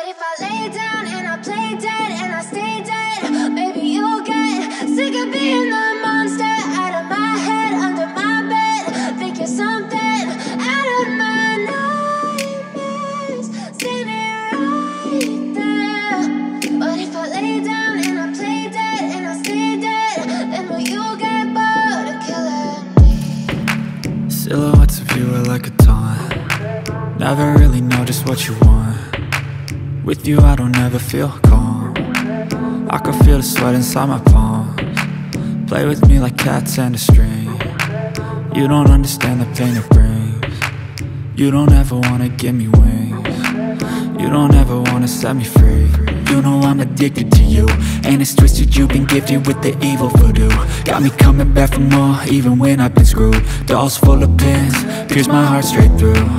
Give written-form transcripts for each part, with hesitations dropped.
But if I lay down and I play dead and I stay dead, maybe you'll get sick of being the monster out of my head, under my bed. Think you're something out of my nightmares, standing right there. But if I lay down and I play dead and I stay dead, then will you get bored of killing me? Silhouettes of you are like a taunt. Never really know just what you want. With you I don't ever feel calm. I can feel the sweat inside my palms. Play with me like cats and a string. You don't understand the pain it brings. You don't ever wanna give me wings. You don't ever wanna set me free. You know I'm addicted to you, and it's twisted, you've been gifted with the evil voodoo. Got me coming back for more, even when I've been screwed. Dolls full of pins, pierce my heart straight through.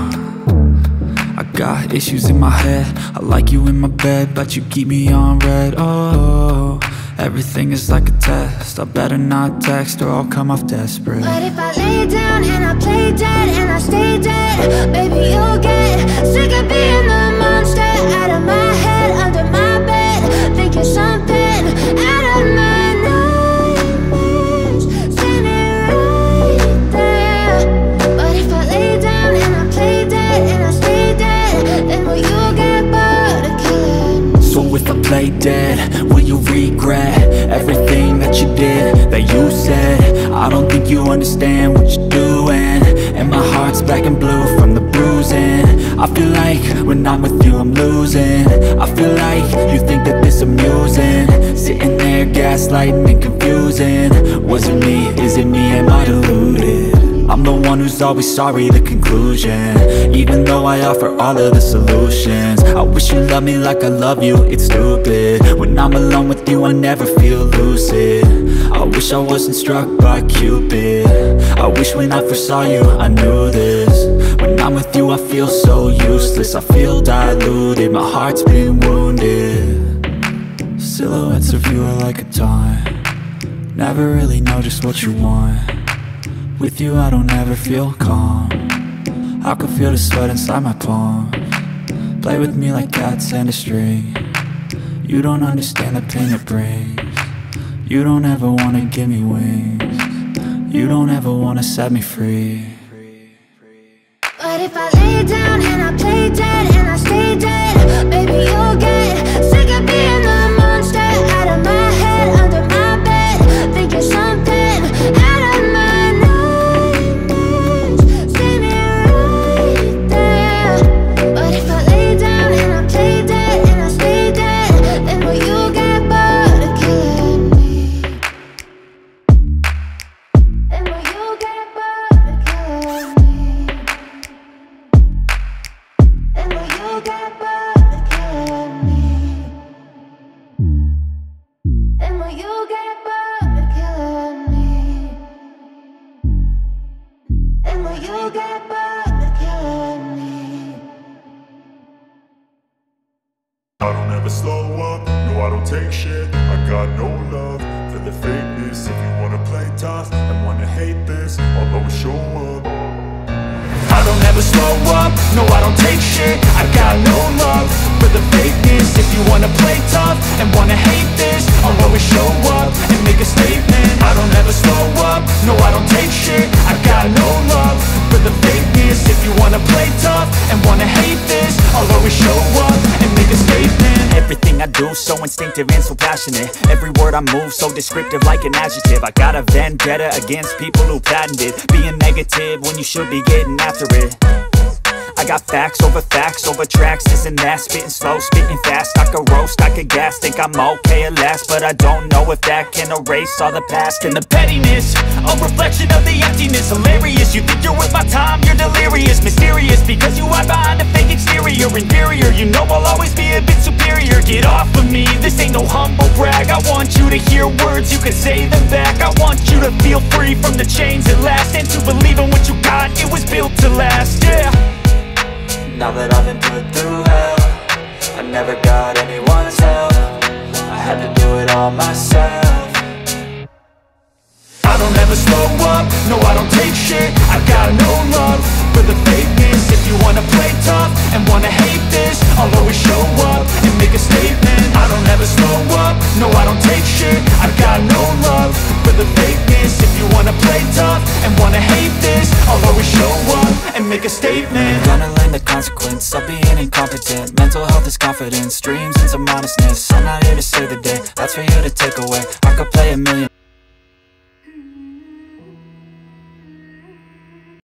I got issues in my head, I like you in my bed, but you keep me on red. Oh, everything is like a test, I better not text or I'll come off desperate. But if I lay down and I play dead and I stay dead, maybe you'll get sick of being the monster out of my head, under my bed. Think you're something out of my nightmares, standing right there. But if I lay down and I play dead and I stay dead, then will you get bored of killing me? So if I play dead, will you regret everything that you did, that you said? I don't think you understand what you're doing, and my heart's black and blue from the bruising. I feel like when I'm with you I'm losing. I feel like you think that this amusing, sitting there gaslighting and confusing. Was it me? Is it me? Am I deluded? I'm the one who's always sorry, the conclusion. Even though I offer all of the solutions, I wish you loved me like I love you, it's stupid. When I'm alone with you I never feel lucid. I wish I wasn't struck by Cupid. I wish when I first saw you I knew this. When I'm with you I feel so useless, I feel diluted, my heart's been wounded. Silhouettes of you are like a taunt. Never really know just what you want. With you I don't ever feel calm. I can feel the sweat inside my palms. Play with me like cats and a string. You don't understand the pain it brings. You don't ever wanna give me wings. You don't ever wanna set me free. But if I lay down and I play dead and I stay dead, maybe you'll get sick of being the monster out of my head, under my bed. Think you're something out of my nightmares, standing right there. But if I lay down and I play dead and I stay dead, then will you get bored of killing me? Then will you get bored of killing me? Then will you get bored of killing me? Then will you get bored of killing me? Then will you get bored of killing me? I don't ever slow up, no I don't take shit. I got no love for the fakeness. If you wanna play tough and wanna hate this, I'll always show up. I don't ever slow up, no I don't take shit. I got no love for the fakeness. If you wanna play tough and wanna hate this, I'll always show up and make a statement. I don't ever slow up, no I don't take shit. I got no love for the fakeness. If you wanna play tough and wanna hate this, I'll always show up and make a statement. Everything I do so instinctive and so passionate. Every word I move so descriptive like an adjective. I got a vendetta against people who patented being negative when you should be getting after it. I got facts over tracks, this and that. Spitting slow, spitting fast. I could roast, I could gas. Think I'm okay at last, but I don't know if that can erase all the past. And the pettiness, a reflection of the emptiness. Hilarious, you think you're worth my time, you're delirious. Mysterious, because you hide behind a fake exterior. Inferior, you know I'll always be a bit superior. Get off of me, this ain't no humble brag. I want you to hear words, you can say them back. I want you to feel free from the chains at last, and to believe in what you got, it was built to last, yeah. Now that I've been put through hell, I never got anyone's help. I had to do it all myself. I don't ever slow up, no I don't take shit. I got no love for the fakeness. If you wanna play tough and wanna hate this, I'll always show up No, I don't take shit, I've got no love for the fakeness. If you wanna play tough and wanna hate this, I'll always show up and make a statement. Gonna learn the consequence of being incompetent. Mental health is confidence, dreams and some honestness. I'm not here to save the day, that's for you to take away. I could play a million